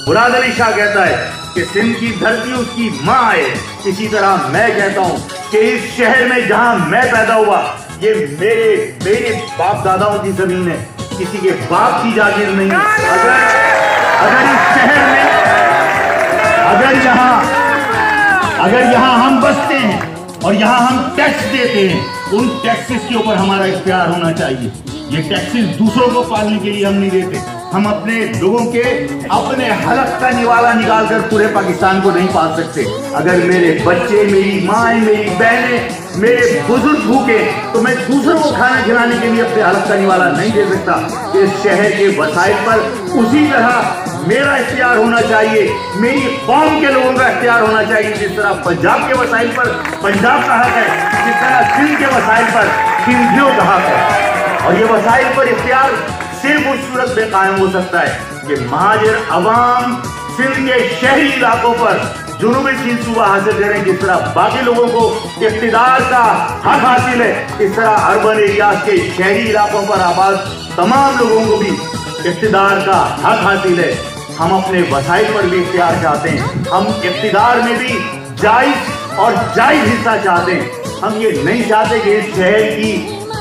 مراد علی شاہ کہتا ہے کہ سندھ کی دھرتی اس کی ماں ہے، اسی طرح میں کہتا ہوں کہ اس شہر میں جہاں میں پیدا ہوا یہ میرے باپ داداؤں کی زمین ہے، کسی کے باپ کی جاگیر نہیں۔ اگر اس شہر میں اگر یہاں ہم بستے ہیں اور یہاں ہم ٹیکس دیتے ہیں، ان ٹیکسز کے اوپر ہمارا اختیار ہونا چاہیے۔ یہ ٹیکسز دوسروں کو پالنے کے لیے ہم نہیں دیتے، ہم اپنے لوگوں کے اپنے حلق کا نوالا نکال کر پورے پاکستان کو نہیں پال سکتے۔ اگر میرے بچے، میری مائیں، میری بہنیں، میرے بزرگ بھوکے تو میں دوسروں کو کھانا کھلانے کے لیے اپنے حلق کا نوالا نہیں دے سکتا۔ اس شہر کے وسائل پر اسی طرح میرا اختیار ہونا چاہیے، میری قوم کے لوگوں کا اختیار ہونا چاہیے۔ جس طرح پنجاب کے وسائل پر پنجاب کا حق ہے، جس طرح سندھ کے وسائل پر سندھیوں کا حق ہے۔ اور یہ وسائل پر اختیار صرف اس صورت میں قائم ہو سکتا ہے کہ مہاجر عوام سندھ کے شہری علاقوں پر جنوبی سندھ صوبہ حاصل کریں۔ جس طرح باقی لوگوں کو اقتدار کا حق حاصل ہے، اس طرح اربن ایریاز کے شہری علاقوں پر آباد تمام لوگوں کو بھی اقتدار کا حق حاصل ہے۔ ہم اپنے وسائل پر بھی اختیار چاہتے ہیں، ہم اقتدار میں بھی جائز اور جائز حصہ چاہتے ہیں۔ ہم یہ نہیں چاہتے کہ اس شہر کی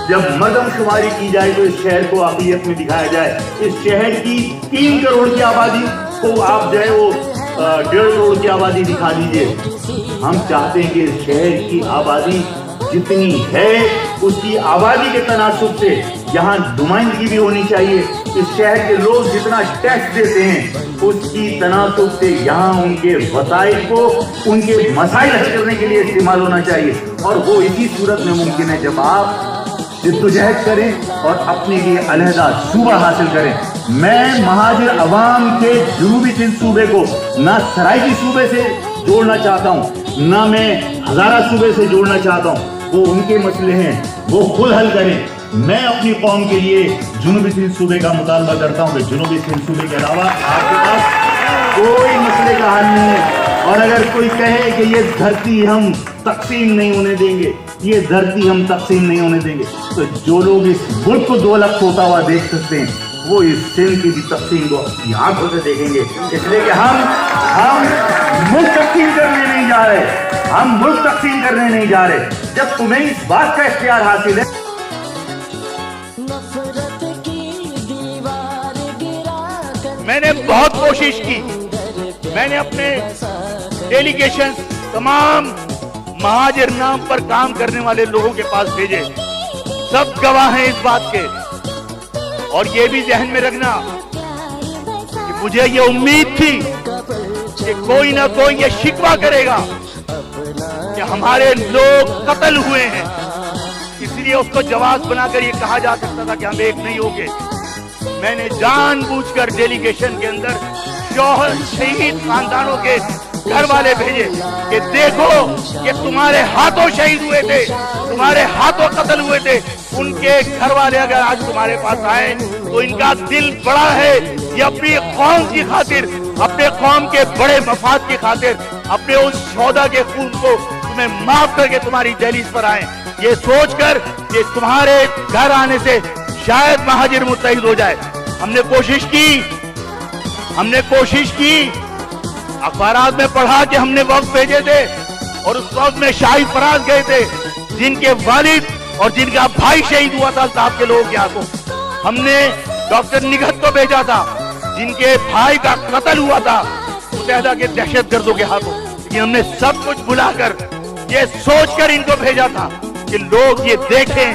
جب مردم شماری کی جائے تو اس شہر کو اقلیت میں دکھایا جائے۔ اس شہر کی 3 کروڑ کی آبادی کو آپ جو ہے وہ 1.5 کروڑ کی آبادی دکھا دیجئے۔ ہم چاہتے ہیں کہ اس شہر کی آبادی جتنی ہے اس کی آبادی کے تناسب سے یہاں نمائندگی بھی ہونی چاہیے۔ اس شہر کے لوگ جتنا ٹیکس دیتے ہیں اس کی تناسب سے یہاں ان کے وسائل کو ان کے مسائل حل کرنے کے لیے استعمال ہونا چاہیے، اور وہ اسی صورت میں ممکن ہے جب آپ جدوجہد کریں اور اپنے لیے علیحدہ صوبہ حاصل کریں۔ میں مہاجر عوام کے جنوبی سندھ صوبے کو نہ سرائکی صوبے سے جوڑنا چاہتا ہوں، نہ میں ہزارہ صوبے سے جوڑنا چاہتا ہوں۔ وہ ان کے مسئلے ہیں، وہ خود حل کریں۔ میں اپنی قوم کے لیے جنوبی سندھ صوبے کا مطالبہ کرتا ہوں کہ جنوبی سندھ صوبے کے علاوہ آپ کے پاس کوئی مسئلے کا حل نہیں ہے۔ اور اگر کوئی کہے کہ یہ دھرتی ہم تقسیم نہیں ہونے دیں گے، یہ دھرتی ہم تقسیم نہیں ہونے دیں گے، تو جو لوگ اس ملک کو 2 لکھ ہوتا ہوا دیکھ سکتے ہیں وہ اس سندھ کی بھی تقسیم کو اپنی آنکھوں سے دیکھیں گے۔ اس لیے کہ ہم ملک تقسیم کرنے نہیں جا رہے، ہم ملک تقسیم کرنے نہیں جا رہے۔ جب تمہیں اس بات کا اختیار حاصل ہے، میں نے بہت کوشش کی، میں نے اپنے ڈیلیگیشن تمام مہاجر نام پر کام کرنے والے لوگوں کے پاس بھیجے، سب گواہ ہیں اس بات کے۔ اور یہ بھی ذہن میں رکھنا کہ مجھے یہ امید تھی کہ کوئی نہ کوئی یہ شکوہ کرے گا کہ ہمارے لوگ قتل ہوئے ہیں، اس لیے اس کو جواز بنا کر یہ کہا جا سکتا تھا کہ ہم ایک نہیں ہو گے۔ میں نے جان بوجھ کر ڈیلیگیشن کے اندر شوہر شہید خاندانوں کے گھر والے بھیجے کہ دیکھو یہ تمہارے ہاتھوں شہید ہوئے تھے، تمہارے ہاتھوں قتل ہوئے تھے، ان کے گھر والے اگر آج تمہارے پاس آئے تو ان کا دل بڑا ہے، یہ اپنی قوم کی خاطر، اپنے قوم کے بڑے مفاد کی خاطر اپنے اس شہدا کے خون کو تمہیں معاف کر کے تمہاری دہلیز پر آئے، یہ سوچ کر کہ تمہارے گھر آنے سے شاید مہاجر متحد ہو جائے۔ ہم نے کوشش کی، اخبارات میں پڑھا کہ ہم نے وفد بھیجے تھے اور اس وفد میں شاہی فراز گئے تھے جن کے والد اور جن کا بھائی شہید ہوا تھا الطاف کے لوگوں کے ہاتھوں۔ ہم نے ڈاکٹر نگہت کو بھیجا تھا جن کے بھائی کا قتل ہوا تھا متحدہ کے دہشت گردوں کے ہاتھوں، لیکن ہم نے سب کچھ بلا کر یہ سوچ کر ان کو بھیجا تھا کہ لوگ یہ دیکھیں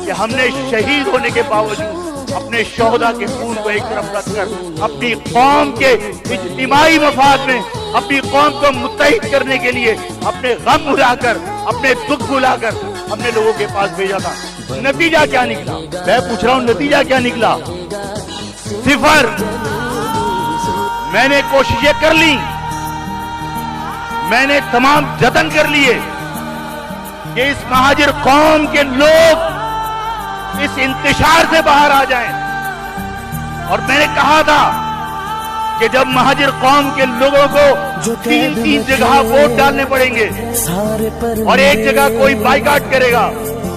کہ ہم نے شہید ہونے کے باوجود اپنے شہداء کے خون کو ایک طرف رکھ کر اپنی قوم کے اجتماعی مفاد میں اپنی قوم کو متحد کرنے کے لیے اپنے غم بھلا کر، اپنے دکھ بھلا کر ہم نے لوگوں کے پاس بھیجا تھا۔ نتیجہ کیا نکلا؟ میں پوچھ رہا ہوں نتیجہ کیا نکلا؟ 0۔ میں نے کوششیں کر لی، میں نے تمام جتن کر لیے کہ اس مہاجر قوم کے لوگ اس انتشار سے باہر آ جائیں، اور میں نے کہا تھا کہ جب مہاجر قوم کے لوگوں کو 3 جگہ ووٹ ڈالنے پڑیں گے اور ایک جگہ کوئی بائیکاٹ کرے گا